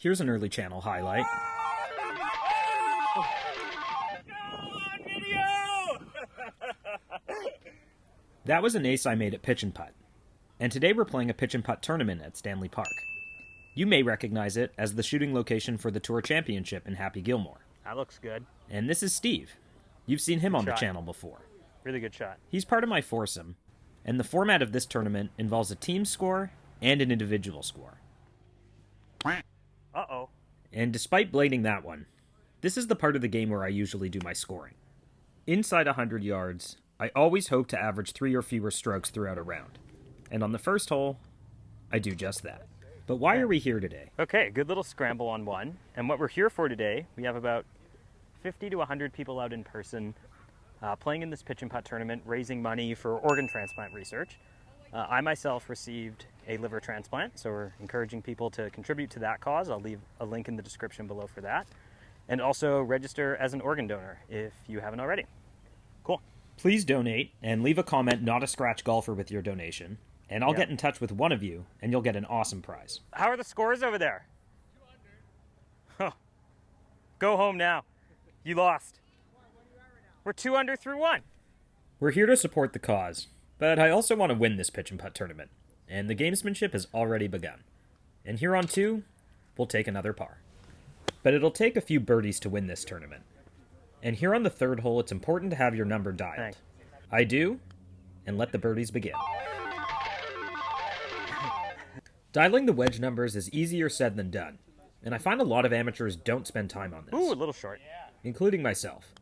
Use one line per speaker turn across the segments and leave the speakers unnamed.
Here's an early channel highlight. That was an ace I made at Pitch and Putt. And today we're playing a Pitch and Putt tournament at Stanley Park. You may recognize it as the shooting location for the Tour Championship in Happy Gilmore.
That looks good.
And this is Steve. You've seen him on the channel before.
Really good shot.
He's part of my foursome, and the format of this tournament involves a team score and an individual score.
Uh-oh.
And despite blading that one, this is the part of the game where I usually do my scoring. Inside 100 yards, I always hope to average 3 or fewer strokes throughout a round. And on the first hole, I do just that. But why are we here today?
Okay, good little scramble on one. And what we're here for today, we have about 50 to 100 people out in person playing in this Pitch and Putt tournament, raising money for organ transplant research. I myself received a liver transplant, so we're encouraging people to contribute to that cause. I'll leave a link in the description below for that. And also register as an organ donor if you haven't already. Cool.
Please donate and leave a comment, not a scratch golfer, with your donation. And I'll get in touch with one of you, and you'll get an awesome prize.
How are the scores over there? 200. Go home now. You lost. We're 2 under through 1.
We're here to support the cause, but I also want to win this Pitch and Putt tournament. And the gamesmanship has already begun. And here on 2, we'll take another par. But it'll take a few birdies to win this tournament. And here on the third hole, it's important to have your number dialed.
Thanks.
I do, and let the birdies begin. Dialing the wedge numbers is easier said than done, and I find a lot of amateurs don't spend time on this.
Ooh, a little short.
Including myself.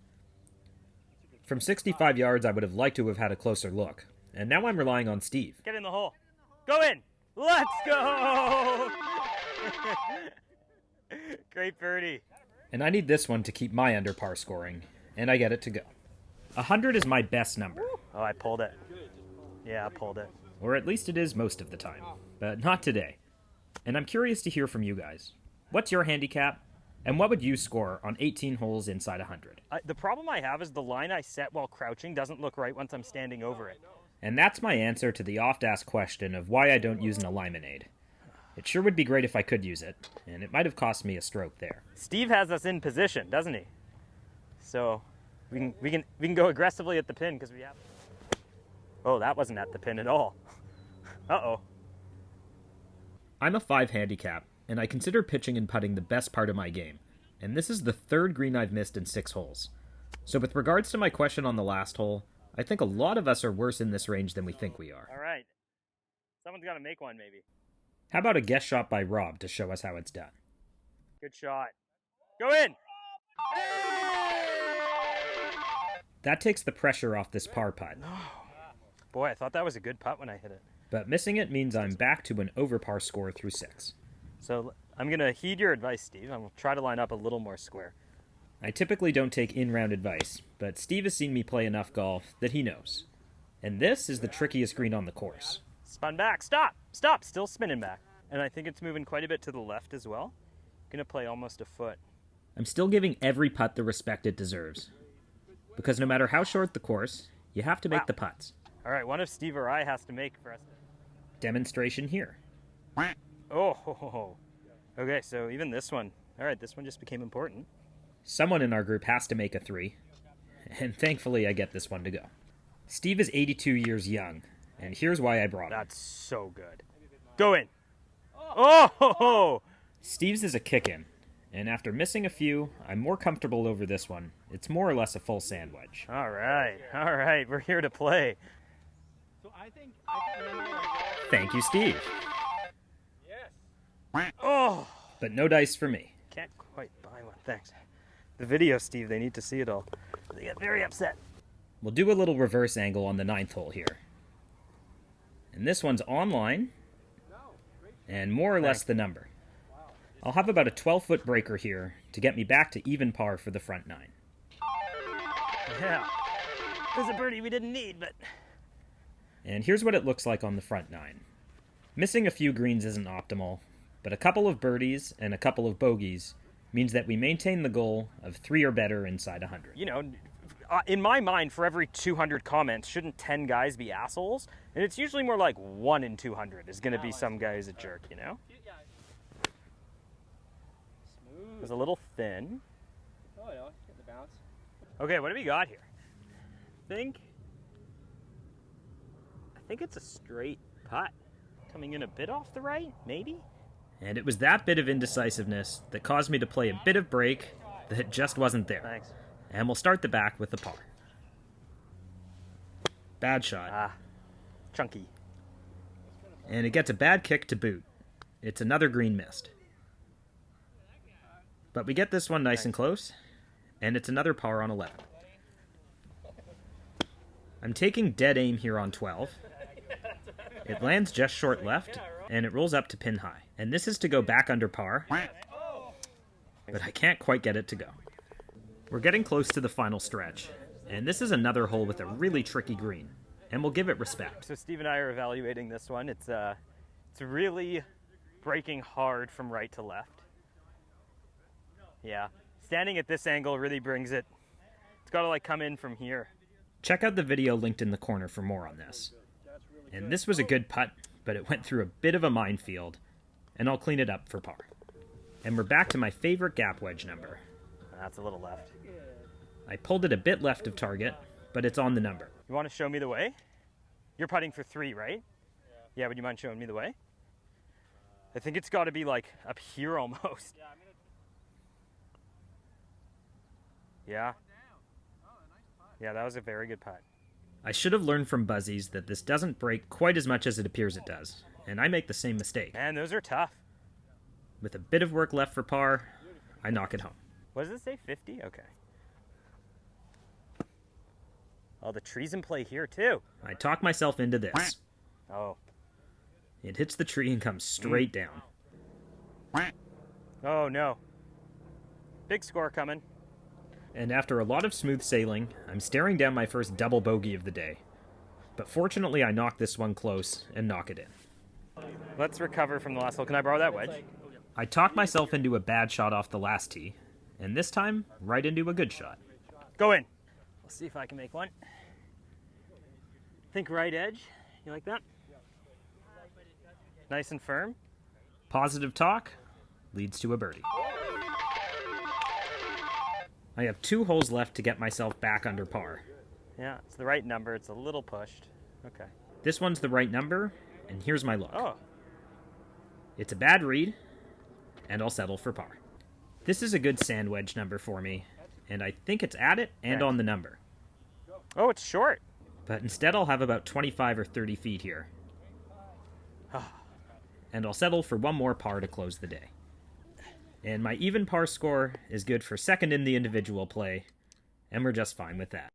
From 65 yards, I would have liked to have had a closer look, and now I'm relying on Steve.
Get in the hole. Go in. Let's go. Great birdie.
And I need this one to keep my under par scoring, and I get it to go. 100 is my best number.
Oh, I pulled it. Yeah, I pulled it.
Or at least it is most of the time, but not today. And I'm curious to hear from you guys. What's your handicap, and what would you score on 18 holes inside 100?
The problem I have is the line I set while crouching doesn't look right once I'm standing over it.
And that's my answer to the oft-asked question of why I don't use an alignment aid. It sure would be great if I could use it, and it might have cost me a stroke there.
Steve has us in position, doesn't he? So we can go aggressively at the pin because we have. Oh, that wasn't at the pin at all. Uh-oh.
I'm a 5 handicap, and I consider pitching and putting the best part of my game, and this is the third green I've missed in 6 holes. So with regards to my question on the last hole, I think a lot of us are worse in this range than we think we are.
All right. Someone's got to make one, maybe.
How about a guess shot by Rob to show us how it's done?
Good shot. Go in!
That takes the pressure off this par putt.
Boy, I thought that was a good putt when I hit it.
But missing it means I'm back to an over par score through 6.
So I'm going to heed your advice, Steve. I'm going to try to line up a little more square.
I typically don't take in-round advice, but Steve has seen me play enough golf that he knows. And this is the trickiest green on the course.
Spun back. Stop! Stop! Still spinning back. And I think it's moving quite a bit to the left as well. Going to play almost a foot.
I'm still giving every putt the respect it deserves. Because no matter how short the course, you have to make the putts.
All right, one of Steve or I has to make for us.
Demonstration here.
Oh, okay, so even this one. All right, this one just became important.
Someone in our group has to make a 3, and thankfully I get this one to go. Steve is 82 years young, and here's why I brought him.
That's so good. Go in. Oh!
Steve's is a kick-in, and after missing a few, I'm more comfortable over this one. It's more or less a full sand wedge.
All right, we're here to play.
So I think
Thank you, Steve.
Yes.
Oh!
But no dice for me.
Can't quite buy one, thanks. The video, Steve, they need to see it all. They get very upset.
We'll do a little reverse angle on the 9th hole here. And this one's online, and more or less the number. I'll have about a 12-foot breaker here to get me back to even par for the front 9.
Yeah. There's a birdie we didn't need, but...
And here's what it looks like on the front 9. Missing a few greens isn't optimal, but a couple of birdies and a couple of bogeys means that we maintain the goal of 3 or better inside 100.
You know, in my mind, for every 200 comments, shouldn't 10 guys be assholes? And it's usually more like 1 in 200 is going to be some guy who's a jerk, you know? thin.
Oh, no, get the bounce.
Okay, what do we got here? I think it's a straight putt. Coming in a bit off the right, maybe?
And it was that bit of indecisiveness that caused me to play a bit of break that just wasn't there.
Thanks.
And we'll start the back with the par. Bad shot.
Ah, chunky.
And it gets a bad kick to boot. It's another green missed. But we get this one nice and close, and it's another par on 11. I'm taking dead aim here on 12. It lands just short left, and it rolls up to pin high. And this is to go back under par, but I can't quite get it to go. We're getting close to the final stretch, and this is another hole with a really tricky green, and we'll give it respect.
So Steve and I are evaluating this one. It's really breaking hard from right to left. Yeah, standing at this angle really brings it. It's got to like come in from here.
Check out the video linked in the corner for more on this. And this was a good putt, but it went through a bit of a minefield, and I'll clean it up for par. And we're back to my favorite gap wedge number.
That's a little left.
I pulled it a bit left of target, but it's on the number.
You want to show me the way? You're putting for 3, right? Yeah, would you mind showing me the way? I think it's got to be like up here almost. Yeah. Yeah, that was a very good putt.
I should have learned from Buzzies that this doesn't break quite as much as it appears it does, and I make the same mistake.
Man, those are tough.
With a bit of work left for par, I knock it home.
What does it say, 50? Okay. Oh, the tree's in play here too.
I talk myself into this.
Oh.
It hits the tree and comes straight down.
Oh no. Big score coming.
And after a lot of smooth sailing, I'm staring down my first double bogey of the day. But fortunately, I knock this one close and knock it in.
Let's recover from the last hole. Can I borrow that wedge?
I talk myself into a bad shot off the last tee, and this time, right into a good shot.
Go in. Let's see if I can make one. Think right edge. You like that? Nice and firm.
Positive talk leads to a birdie. I have 2 holes left to get myself back under par.
Yeah, it's the right number. It's a little pushed. Okay.
This one's the right number, and here's my look.
Oh.
It's a bad read, and I'll settle for par. This is a good sand wedge number for me, and I think it's at it and on the number.
Oh, it's short.
But instead I'll have about 25 or 30 feet here. And I'll settle for one more par to close the day. And my even par score is good for second in the individual play, and we're just fine with that.